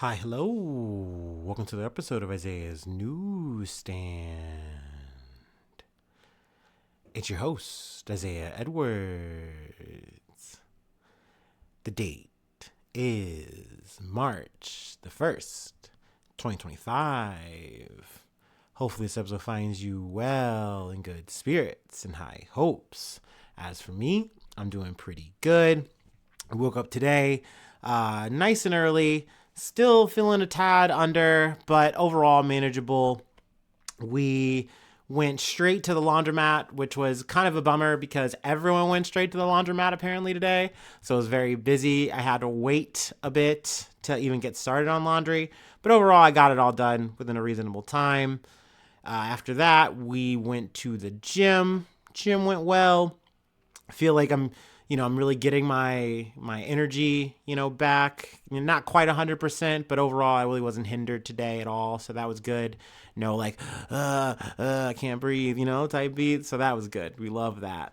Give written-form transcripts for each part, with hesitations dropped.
Hi, hello. Welcome to the episode of Isaiah's Newsstand. It's your host, Isaiah Edwards. The date is March the 1st, 2025. Hopefully, this episode finds you well, in good spirits, and high hopes. As for me, I'm doing pretty good. I woke up today nice and early. Still feeling a tad under, but overall manageable. We went straight to the laundromat, which was kind of a bummer because everyone went straight to the laundromat apparently today. So it was very busy. I had to wait a bit to even get started on laundry. But overall, I got it all done within a reasonable time. After that, we went to the gym. Gym went well. I feel like I'm really getting my energy, back. Not quite 100%, but overall, I really wasn't hindered today at all. So that was good. No, like, I can't breathe, type beat. So that was good. We love that.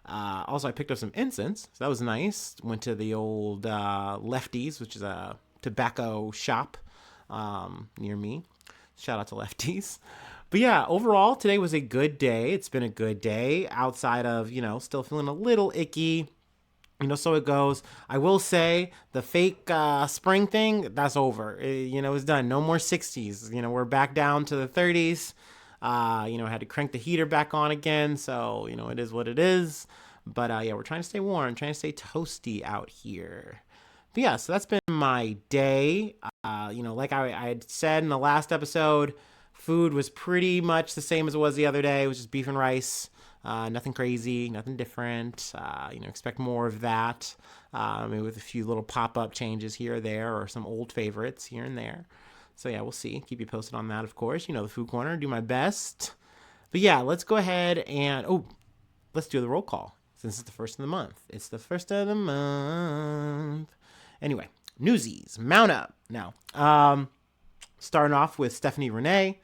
Also, I picked up some incense. So that was nice. Went to the old Lefties, which is a tobacco shop near me. Shout out to Lefties. But yeah, overall, today was a good day. It's been a good day outside of, still feeling a little icky. So it goes. I will say the fake spring thing, that's over. It's done. No more 60s. We're back down to the 30s. I had to crank the heater back on again. So, it is what it is. But yeah, we're trying to stay warm, trying to stay toasty out here. But yeah, so that's been my day. Like I had said in the last episode, food was pretty much the same as it was the other day. It was just beef and rice. Nothing crazy, nothing different. Expect more of that. Maybe with a few little pop-up changes here or there, or some old favorites here and there. So yeah, we'll see. Keep you posted on that, of course. The food corner. Do my best. But yeah, let's go ahead and let's do the roll call since it's the first of the month. It's the first of the month. Anyway, Newsies, mount up now. Starting off with Stephanie Renee,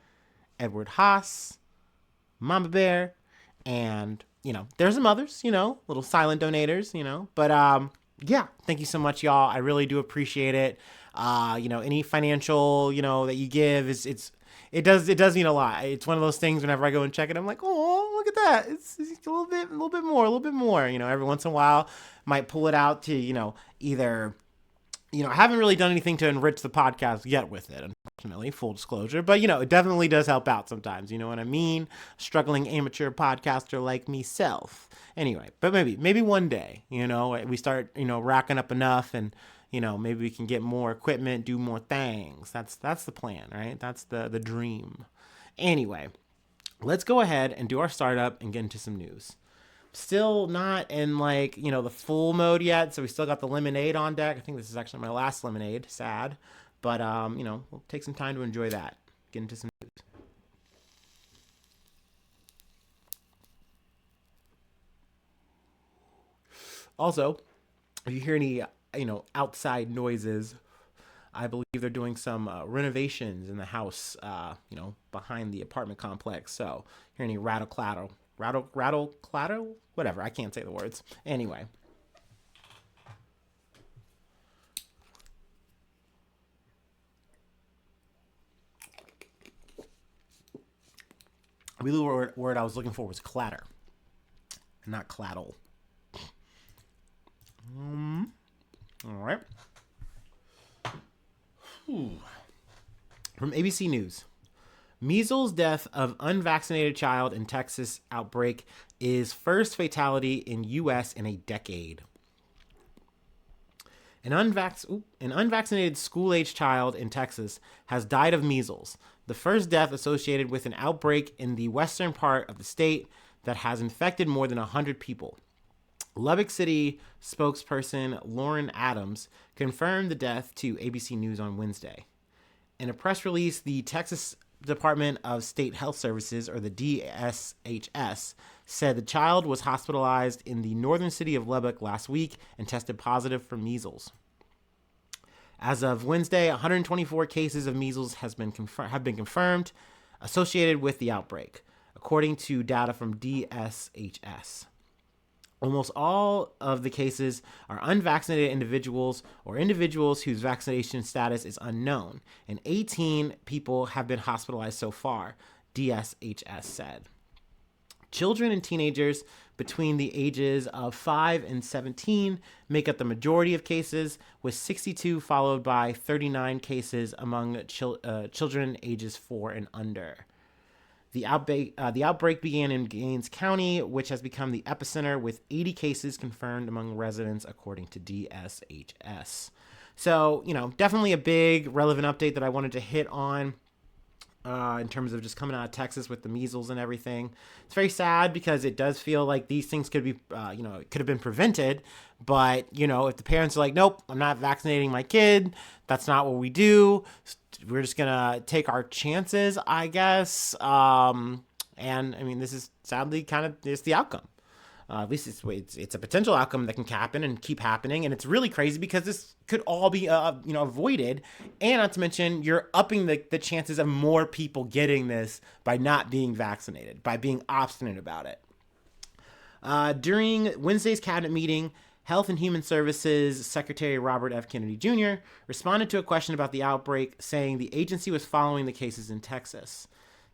Edward Haas, Mama Bear. And, there's some others, little silent donators, but, yeah, thank you so much, y'all. I really do appreciate it. Any financial, that you give it does mean a lot. It's one of those things whenever I go and check it, I'm like, oh, look at that. It's a little bit more, every once in a while might pull it out to, either, I haven't really done anything to enrich the podcast yet with it, unfortunately, full disclosure. But, it definitely does help out sometimes. You know what I mean? Struggling amateur podcaster like myself. Anyway, but maybe one day, we start, racking up enough and, maybe we can get more equipment, do more things. That's the plan, right? That's the dream. Anyway, let's go ahead and do our startup and get into some news. Still not in the full mode yet, so we still got the lemonade on deck. I think this is actually my last lemonade. Sad, but we'll take some time to enjoy that. Get into some news. Also, if you hear any outside noises, I believe they're doing some renovations in the house behind the apartment complex. So hear any rattle clatter, whatever. I can't say the words. Anyway. The real word I was looking for was clatter, not claddle. All right. From ABC News. Measles death of unvaccinated child in Texas outbreak is first fatality in U.S. in a decade. An unvaccinated school-age child in Texas has died of measles, the first death associated with an outbreak in the western part of the state that has infected more than 100 people. Lubbock City spokesperson Lauren Adams confirmed the death to ABC News on Wednesday. In a press release, the Texas Department of State Health Services, or the DSHS, said the child was hospitalized in the northern city of Lubbock last week and tested positive for measles. As of Wednesday, 124 cases of measles have been confirmed associated with the outbreak, according to data from DSHS. Almost all of the cases are unvaccinated individuals or individuals whose vaccination status is unknown, and 18 people have been hospitalized so far, DSHS said. Children and teenagers between the ages of 5 and 17 make up the majority of cases, with 62 followed by 39 cases among children ages 4 and under. The outbreak began in Gaines County, which has become the epicenter, with 80 cases confirmed among residents, according to DSHS. So, definitely a big relevant update that I wanted to hit on in terms of just coming out of Texas with the measles and everything. It's very sad because it does feel like these things could be, it could have been prevented. But, if the parents are like, nope, I'm not vaccinating my kid, that's not what we do. We're just going to take our chances, I guess. And I mean, this is sadly kind of just the outcome. At least it's a potential outcome that can happen and keep happening. And it's really crazy because this could all be, avoided. And not to mention, you're upping the chances of more people getting this by not being vaccinated, by being obstinate about it. During Wednesday's cabinet meeting, Health and Human Services Secretary Robert F. Kennedy Jr. responded to a question about the outbreak, saying the agency was following the cases in Texas.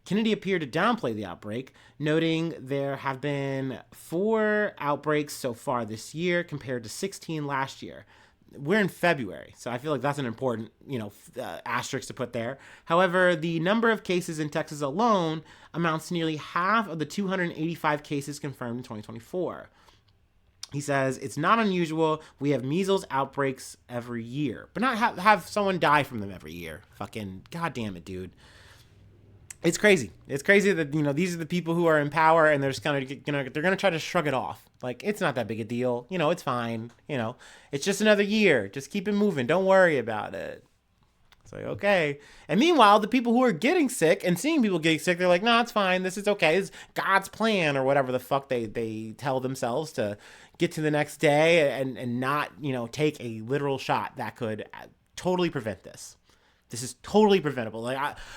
Kennedy appeared to downplay the outbreak, noting there have been 4 outbreaks so far this year compared to 16 last year. We're in February, so I feel like that's an important, asterisk to put there. However, the number of cases in Texas alone amounts to nearly half of the 285 cases confirmed in 2024. He says, it's not unusual. We have measles outbreaks every year, but not have someone die from them every year. Fucking goddamn it, dude. It's crazy. It's crazy that, these are the people who are in power and they're just kind of, they're going to try to shrug it off. Like, it's not that big a deal. It's fine. It's just another year. Just keep it moving. Don't worry about it. It's like, okay. And meanwhile, the people who are getting sick and seeing people getting sick, they're like, no, it's fine. This is okay. It's God's plan or whatever the fuck they tell themselves to get to the next day and not, take a literal shot that could totally prevent this. This is totally preventable.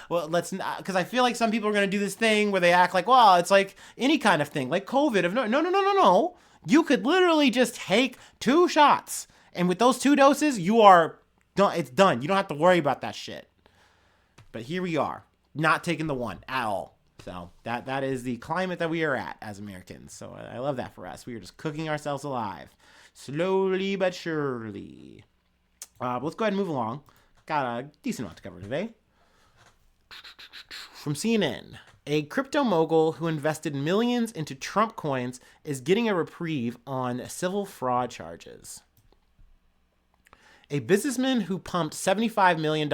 Because I feel like some people are going to do this thing where they act like, well, it's like any kind of thing, like COVID. No. You could literally just take 2 shots. And with those 2 doses, you are done. It's done. You don't have to worry about that shit. But here we are, not taking the 1 at all. So that is the climate that we are at as Americans. So I love that for us. We are just cooking ourselves alive, slowly but surely. Let's go ahead and move along. Got a decent amount to cover today. From CNN, a crypto mogul who invested millions into Trump coins is getting a reprieve on civil fraud charges. A businessman who pumped $75 million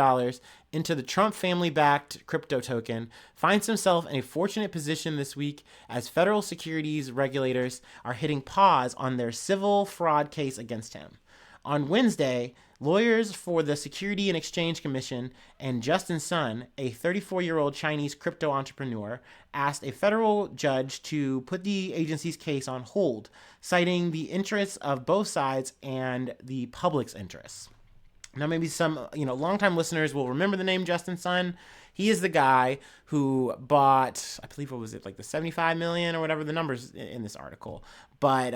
into the Trump family-backed crypto token finds himself in a fortunate position this week as federal securities regulators are hitting pause on their civil fraud case against him. On Wednesday, lawyers for the Security and Exchange Commission and Justin Sun, a 34-year-old Chinese crypto entrepreneur, asked a federal judge to put the agency's case on hold, citing the interests of both sides and the public's interests. Now, maybe some, longtime listeners will remember the name Justin Sun. He is the guy who bought, I believe, what was it, like the 75 million or whatever the numbers in this article. But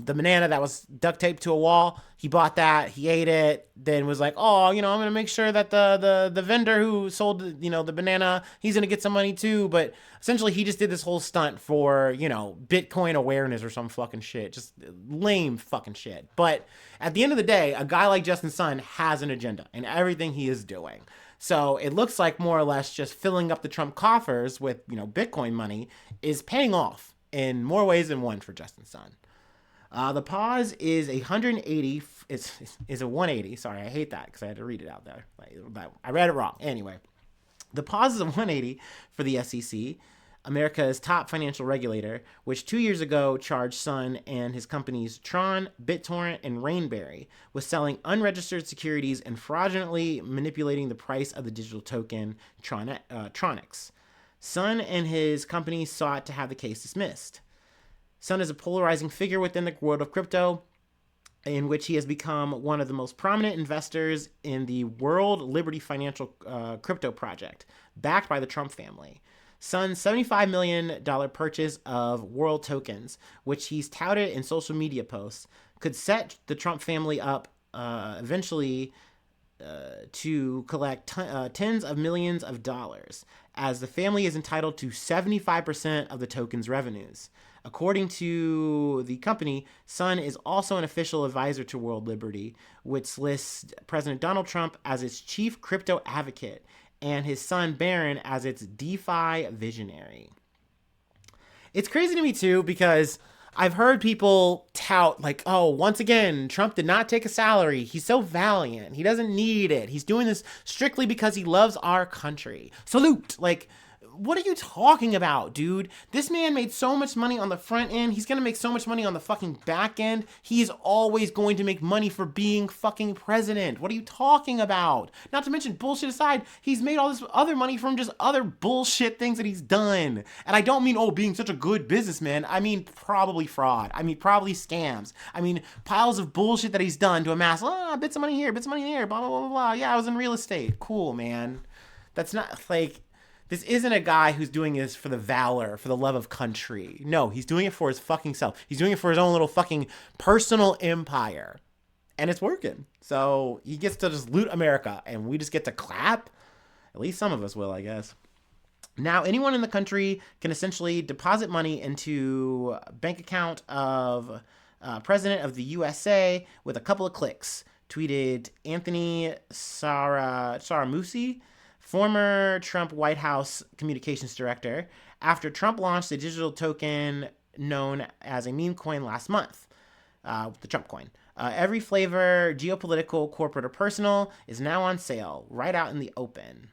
the banana that was duct taped to a wall, he bought that, he ate it, then was like, oh, I'm going to make sure that the vendor who sold, the banana, he's going to get some money too. But essentially, he just did this whole stunt for, Bitcoin awareness or some fucking shit. Just lame fucking shit. But at the end of the day, a guy like Justin Sun has an agenda in everything he is doing. So it looks like more or less just filling up the Trump coffers with, Bitcoin money is paying off in more ways than one for Justin Sun. The pause is 180. Is a 180. Sorry, I hate that because I had to read it out there. I read it wrong. Anyway, the pause is a 180 for the SEC, America's top financial regulator, which 2 years ago charged Sun and his companies Tron, BitTorrent, and Rainberry with selling unregistered securities and fraudulently manipulating the price of the digital token Tronix. Sun and his companies sought to have the case dismissed. Sun is a polarizing figure within the world of crypto, in which he has become one of the most prominent investors in the World Liberty Financial crypto project, backed by the Trump family. Sun's $75 million purchase of world tokens, which he's touted in social media posts, could set the Trump family up eventually to collect tens of millions of dollars, as the family is entitled to 75% of the token's revenues. According to the company, Sun is also an official advisor to World Liberty, which lists President Donald Trump as its chief crypto advocate and his son Barron as its DeFi visionary. It's crazy to me too, because I've heard people tout like, oh, once again, Trump did not take a salary. He's so valiant. He doesn't need it. He's doing this strictly because he loves our country. Salute. Like, what are you talking about, dude? This man made so much money on the front end. He's going to make so much money on the fucking back end. He's always going to make money for being fucking president. What are you talking about? Not to mention, bullshit aside, he's made all this other money from just other bullshit things that he's done. And I don't mean, oh, being such a good businessman. I mean, probably fraud. I mean, probably scams. I mean, piles of bullshit that he's done to amass, bits of money here, bits of money there, blah, blah, blah, blah. Yeah, I was in real estate. Cool, man. That's not like... This isn't a guy who's doing this for the valor, for the love of country. No, he's doing it for his fucking self. He's doing it for his own little fucking personal empire. And it's working. So he gets to just loot America and we just get to clap. At least some of us will, I guess. Now, anyone in the country can essentially deposit money into a bank account of President of the USA with a couple of clicks, tweeted Anthony Scaramucci, former Trump White House communications director, after Trump launched a digital token known as a meme coin last month, the Trump coin. Every flavor, geopolitical, corporate, or personal, is now on sale, right out in the open.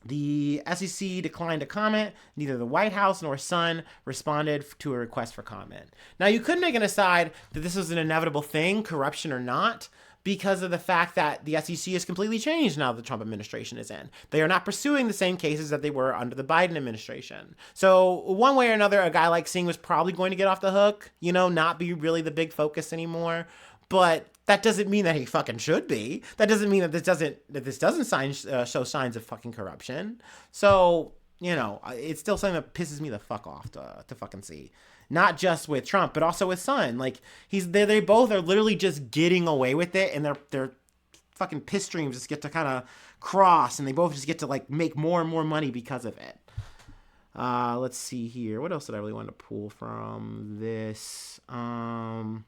The SEC declined to comment. Neither the White House nor Sun responded to a request for comment. Now, you could make an aside that this was an inevitable thing, corruption or not, because of the fact that the SEC has completely changed now the Trump administration is in. They are not pursuing the same cases that they were under the Biden administration. So one way or another, a guy like Singh was probably going to get off the hook, not be really the big focus anymore. But that doesn't mean that he fucking should be. That doesn't mean that this doesn't show signs of fucking corruption. So, it's still something that pisses me the fuck off to fucking see. Not just with Trump, but also with Sun. Like, they both are literally just getting away with it, and their fucking piss streams just get to kind of cross, and they both just get to like make more and more money because of it. Let's see here. What else did I really want to pull from this? Scrolling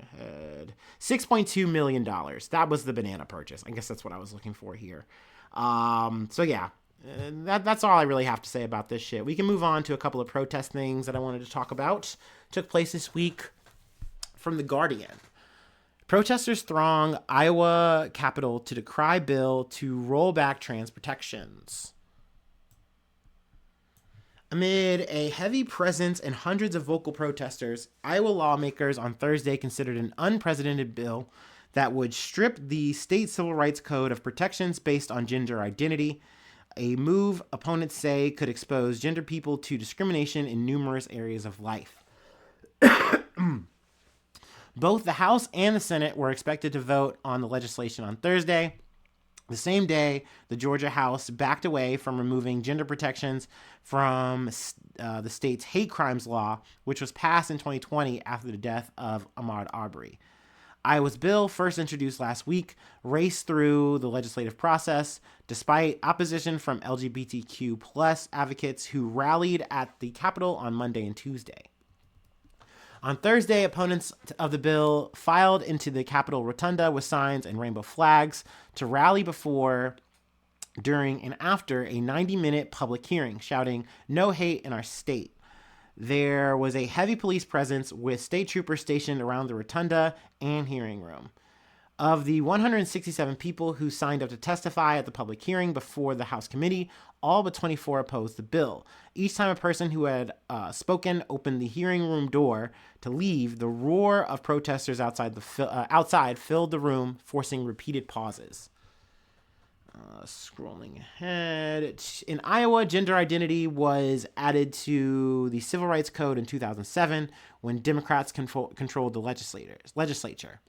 ahead. $6.2 million. That was the banana purchase. I guess that's what I was looking for here. So yeah. That's all I really have to say about this shit. We can move on to a couple of protest things that I wanted to talk about. Took place this week from The Guardian. Protesters throng Iowa Capitol to decry bill to roll back trans protections. Amid a heavy presence and hundreds of vocal protesters, Iowa lawmakers on Thursday considered an unprecedented bill that would strip the state civil rights code of protections based on gender identity, a move opponents say could expose gender people to discrimination in numerous areas of life. Both the House and the Senate were expected to vote on the legislation on Thursday. The same day, the Georgia House backed away from removing gender protections from the state's hate crimes law, which was passed in 2020 after the death of Ahmaud Arbery. Iowa's bill, first introduced last week, raced through the legislative process despite opposition from LGBTQ plus advocates who rallied at the Capitol on Monday and Tuesday. On Thursday, opponents of the bill filed into the Capitol Rotunda with signs and rainbow flags to rally before, during, and after a 90-minute public hearing, shouting, "No hate in our state." There was a heavy police presence with state troopers stationed around the rotunda and hearing room. Of the 167 people who signed up to testify at the public hearing before the House committee, all but 24 opposed the bill. Each time a person who had spoken opened the hearing room door to leave, the roar of protesters outside filled the room, forcing repeated pauses. Scrolling ahead. In Iowa, gender identity was added to the Civil Rights Code in 2007 when Democrats controlled the legislature.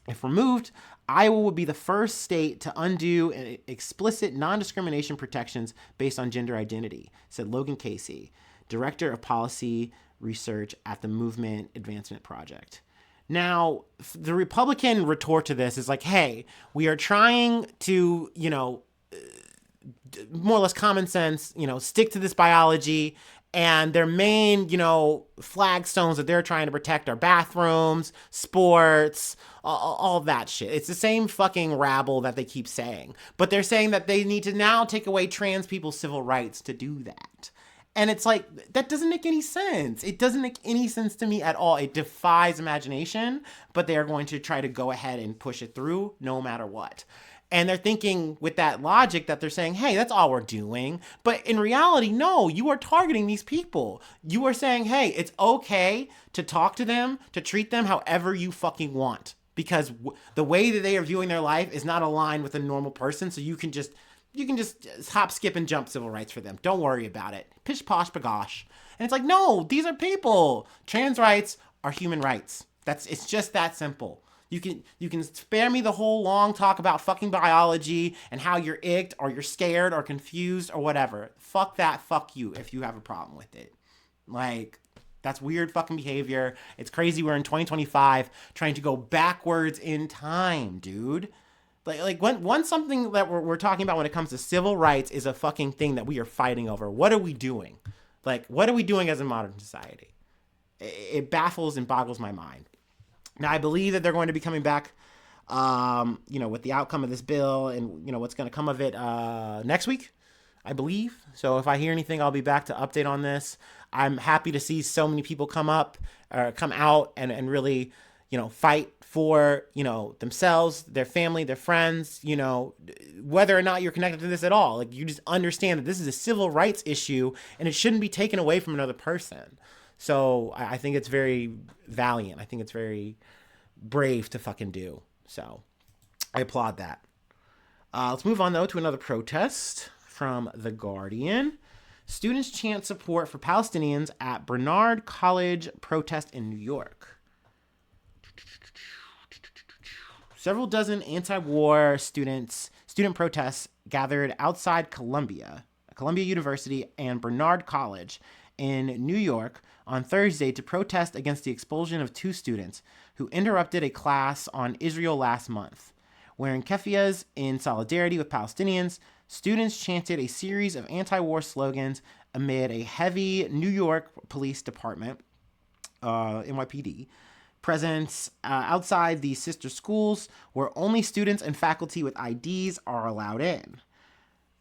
If removed, Iowa would be the first state to undo explicit non-discrimination protections based on gender identity, said Logan Casey, director of policy research at the Movement Advancement Project. Now, the Republican retort to this is like, hey, we are trying to, more or less common sense, stick to this biology. And their main, flagstones that they're trying to protect are bathrooms, sports, all that shit. It's the same fucking rabble that they keep saying. But they're saying that they need to now take away trans people's civil rights to do that. And it's like, that doesn't make any sense. It doesn't make any sense to me at all. It defies imagination, but they are going to try to go ahead and push it through no matter what. And they're thinking with that logic that they're saying, hey, that's all we're doing. But in reality, no, you are targeting these people. You are saying, hey, it's okay to talk to them, to treat them however you fucking want. Because the way that they are viewing their life is not aligned with a normal person. So you can just hop, skip, and jump civil rights for them. Don't worry about it. Pish, posh, bagosh. And it's like, no, these are people. Trans rights are human rights. It's just that simple. You can spare me the whole long talk about fucking biology and how you're icked or you're scared or confused or whatever. Fuck that. Fuck you if you have a problem with it. Like, that's weird fucking behavior. It's crazy we're in 2025 trying to go backwards in time, dude. Like when something that we're talking about when it comes to civil rights is a fucking thing that we are fighting over. What are we doing? Like, what are we doing as a modern society? It baffles and boggles my mind. Now, I believe that they're going to be coming back, with the outcome of this bill and, what's going to come of it next week, I believe. So if I hear anything, I'll be back to update on this. I'm happy to see so many people come out and really, fight for, themselves, their family, their friends, whether or not you're connected to this at all. Like, you just understand that this is a civil rights issue and it shouldn't be taken away from another person. So I think it's very valiant. I think it's very brave to fucking do. So I applaud that. Let's move on, though, to another protest from The Guardian. Students chant support for Palestinians at Bernard College protest in New York. Several dozen anti-war student protests gathered outside Columbia University and Bernard College in New York on Thursday to protest against the expulsion of two students who interrupted a class on Israel last month. Wearing keffiyehs in solidarity with Palestinians, students chanted a series of anti-war slogans amid a heavy New York Police Department, NYPD, presence outside the sister schools where only students and faculty with IDs are allowed in.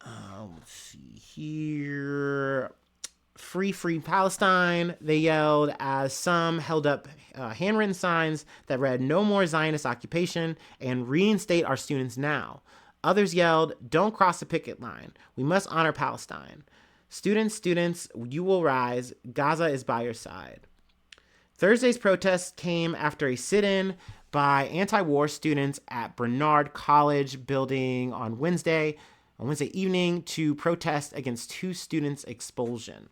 Let's see here. Free Palestine, they yelled as some held up handwritten signs that read "No more Zionist occupation" and "Reinstate our students now." Others yelled, "Don't cross the picket line. We must honor Palestine. Students, you will rise. Gaza is by your side." Thursday's protest came after a sit-in by anti-war students at Bernard College building on Wednesday evening to protest against two students' expulsion.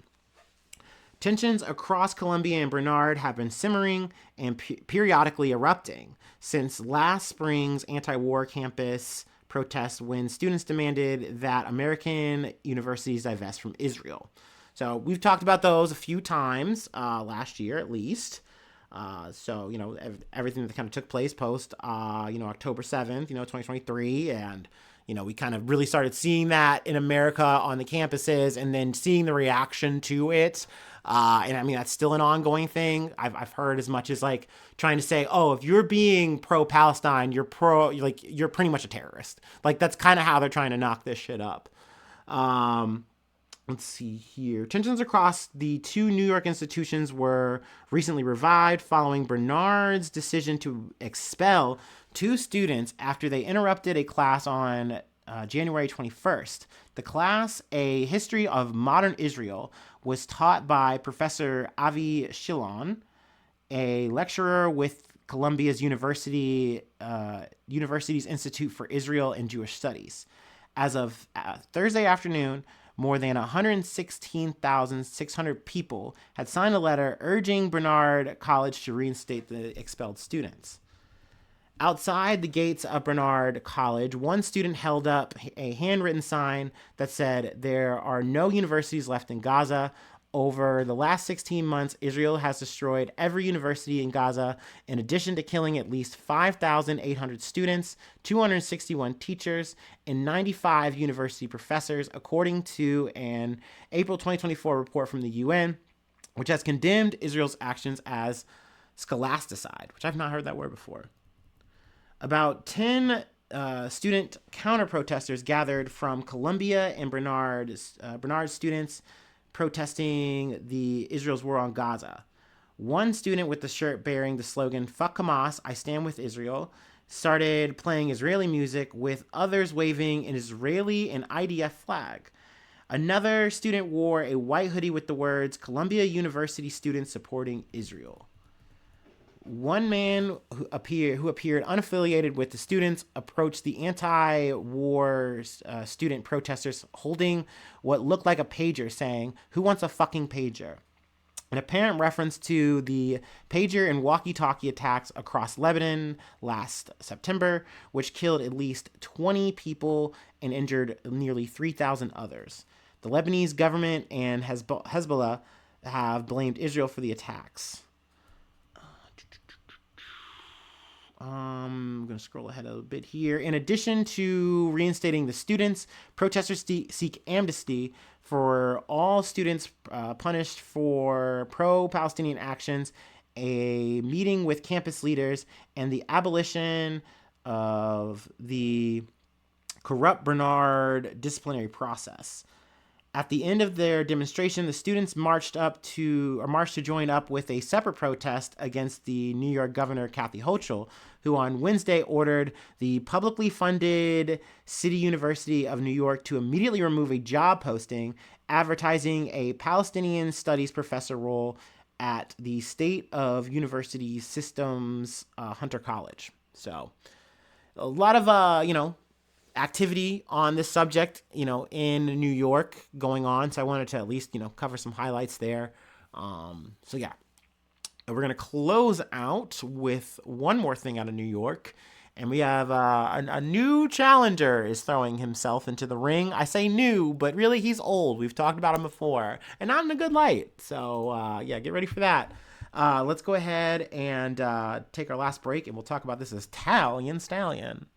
Tensions across Columbia and Bernard have been simmering and periodically erupting since last spring's anti-war campus protests when students demanded that American universities divest from Israel. So we've talked about those a few times last year at least. So, everything that kind of took place post, October 7th, 2023. And, we kind of really started seeing that in America on the campuses and then seeing the reaction to it. And I mean, that's still an ongoing thing. I've heard as much as like trying to say, oh, if you're being pro-Palestine, you're pretty much a terrorist. Like, that's kind of how they're trying to knock this shit up. Let's see here. Tensions across the two New York institutions were recently revived following Bernard's decision to expel two students after they interrupted a class on January 21st. The class, A History of Modern Israel, was taught by Professor Avi Shilon, a lecturer with Columbia's University's Institute for Israel and Jewish Studies. As of Thursday afternoon, more than 116,600 people had signed a letter urging Bernard College to reinstate the expelled students. Outside the gates of Bernard College, one student held up a handwritten sign that said, "There are no universities left in Gaza. Over the last 16 months, Israel has destroyed every university in Gaza, in addition to killing at least 5,800 students, 261 teachers, and 95 university professors," according to an April 2024 report from the UN, which has condemned Israel's actions as scholasticide, which I've not heard that word before. About 10 student counter-protesters gathered from Columbia and Bernard students protesting the Israel's war on Gaza. One student with the shirt bearing the slogan "Fuck Hamas, I stand with Israel" started playing Israeli music, with others waving an Israeli and IDF flag. Another student wore a white hoodie with the words "Columbia University students supporting Israel." One man who appeared unaffiliated with the students approached the anti-war student protesters holding what looked like a pager, saying, "Who wants a fucking pager?" An apparent reference to the pager and walkie-talkie attacks across Lebanon last September, which killed at least 20 people and injured nearly 3,000 others. The Lebanese government and Hezbollah have blamed Israel for the attacks. I'm going to scroll ahead a bit here. In addition to reinstating the students, protesters seek amnesty for all students punished for pro-Palestinian actions, a meeting with campus leaders, and the abolition of the corrupt Bernard disciplinary process. At the end of their demonstration, the students marched to join up with a separate protest against the New York Governor Kathy Hochul, who on Wednesday ordered the publicly funded City University of New York to immediately remove a job posting advertising a Palestinian studies professor role at the State of University Systems Hunter College. So a lot of activity on this subject, in New York going on. So I wanted to at least, cover some highlights there. So yeah, we're going to close out with one more thing out of New York. And we have a new challenger is throwing himself into the ring. I say new, but really he's old. We've talked about him before and not in a good light. So yeah, get ready for that. Let's go ahead and take our last break, and we'll talk about this Italian stallion.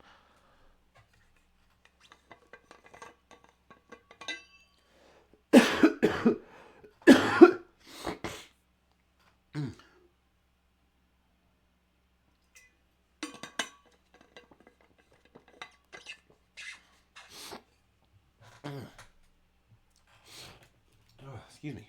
Excuse me.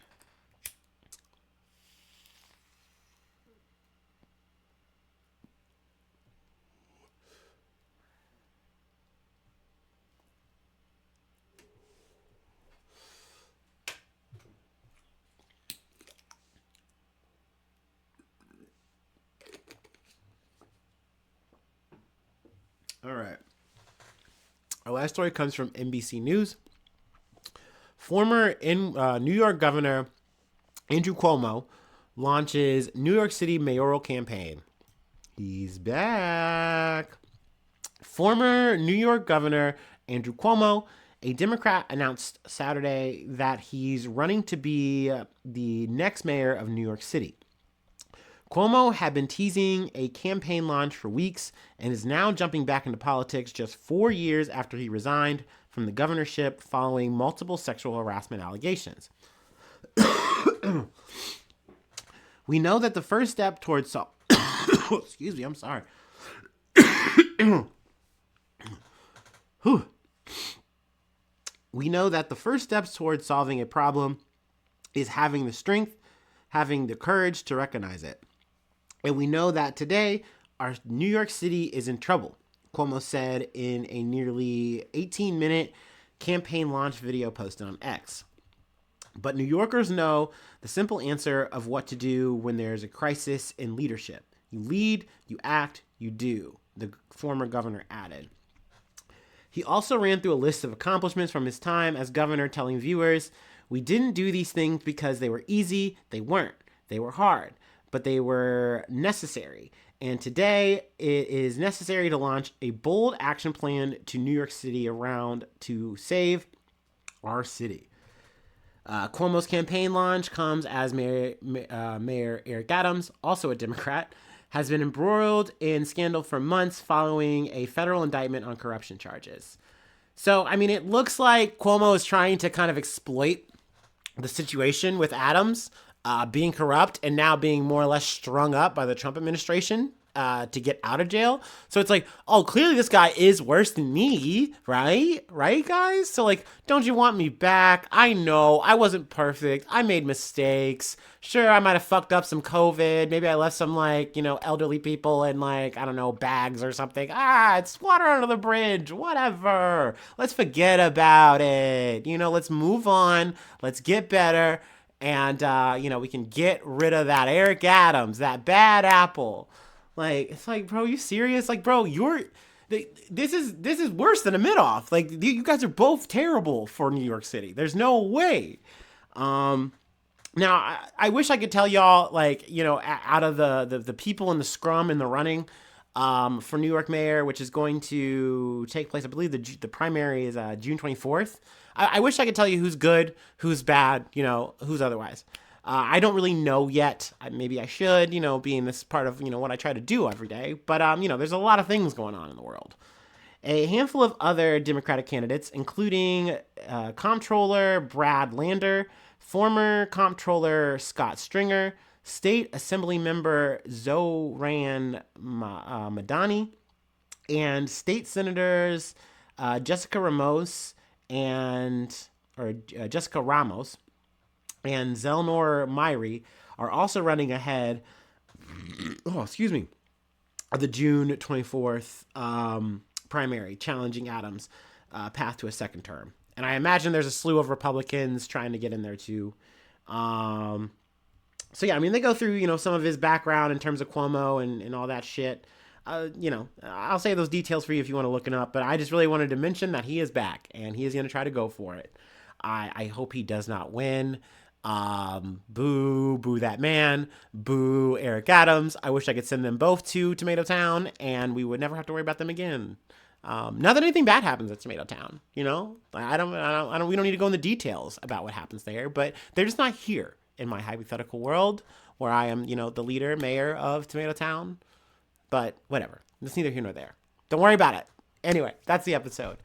All right. Our last story comes from NBC News. Former New York Governor Andrew Cuomo launches New York City mayoral campaign. He's back. Former New York Governor Andrew Cuomo, a Democrat, announced Saturday that he's running to be the next mayor of New York City. Cuomo had been teasing a campaign launch for weeks and is now jumping back into politics just 4 years after he resigned from the governorship following multiple sexual harassment allegations. We know that the first step towards excuse me, I'm sorry. We know that the first steps towards solving a problem is having the strength, having the courage to recognize it. And we know that today, our New York City is in trouble, Cuomo said in a nearly 18-minute campaign launch video posted on X. But New Yorkers know the simple answer of what to do when there's a crisis in leadership. You lead, you act, you do, the former governor added. He also ran through a list of accomplishments from his time as governor, telling viewers, "We didn't do these things because they were easy. They weren't. They were hard, but they were necessary. And today it is necessary to launch a bold action plan to New York City around to save our city. Cuomo's campaign launch comes as Mayor Eric Adams, also a Democrat, has been embroiled in scandal for months following a federal indictment on corruption charges. So, I mean, it looks like Cuomo is trying to kind of exploit the situation with Adams being corrupt and now being more or less strung up by the Trump administration to get out of jail. So it's like, oh, clearly this guy is worse than me, right? Right, guys? So like, don't you want me back? I know I wasn't perfect. I made mistakes. Sure, I might have fucked up some COVID. Maybe I left some like, elderly people in like, I don't know, bags or something. It's water under the bridge. Whatever. Let's forget about it. Let's move on. Let's get better. And, we can get rid of that Eric Adams, that bad apple. Like, it's like, bro, you serious? Like, bro, this is worse than a mid-off. Like, you guys are both terrible for New York City. There's no way. Now, I wish I could tell y'all, like, out of the people in the scrum in the running for New York mayor, which is going to take place, I believe the primary is June 24th. I wish I could tell you who's good, who's bad, who's otherwise. I don't really know yet. Maybe I should, being this part of, what I try to do every day. But, there's a lot of things going on in the world. A handful of other Democratic candidates, including Comptroller Brad Lander, former Comptroller Scott Stringer, State Assembly Member Zoran Madani, and State Senators Jessica Ramos and Zelnor Myrie are also running ahead. Of the June 24th primary, challenging Adams' path to a second term. And I imagine there's a slew of Republicans trying to get in there too. So yeah, I mean, they go through, some of his background in terms of Cuomo and all that shit. I'll say those details for you if you want to look it up, but I just really wanted to mention that he is back and he is going to try to go for it. I hope he does not win. Boo that man, boo Eric Adams. I wish I could send them both to Tomato Town and we would never have to worry about them again. Not that anything bad happens at Tomato Town, we don't need to go into details about what happens there, but they're just not here in my hypothetical world where I am, the leader, mayor of Tomato Town, but whatever. It's neither here nor there. Don't worry about it. Anyway, that's the episode.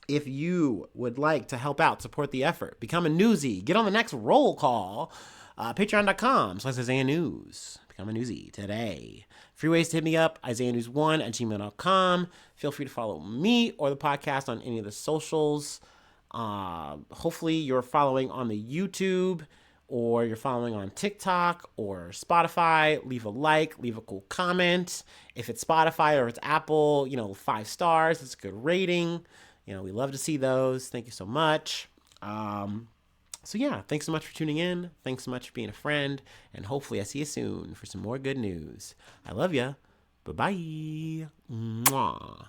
If you would like to help out, support the effort, become a newsie, get on the next roll call, patreon.com/Isaiah News. Become a newsie today. Free ways to hit me up, IsaiahNews1@gmail.com. Feel free to follow me or the podcast on any of the socials. Hopefully you're following on the YouTube or you're following on TikTok or Spotify. Leave a like, leave a cool comment. If it's Spotify or it's Apple, 5 stars. It's a good rating. We love to see those. Thank you so much. So yeah, thanks so much for tuning in. Thanks so much for being a friend. And hopefully I see you soon for some more good news. I love ya. Bye-bye. Mwah.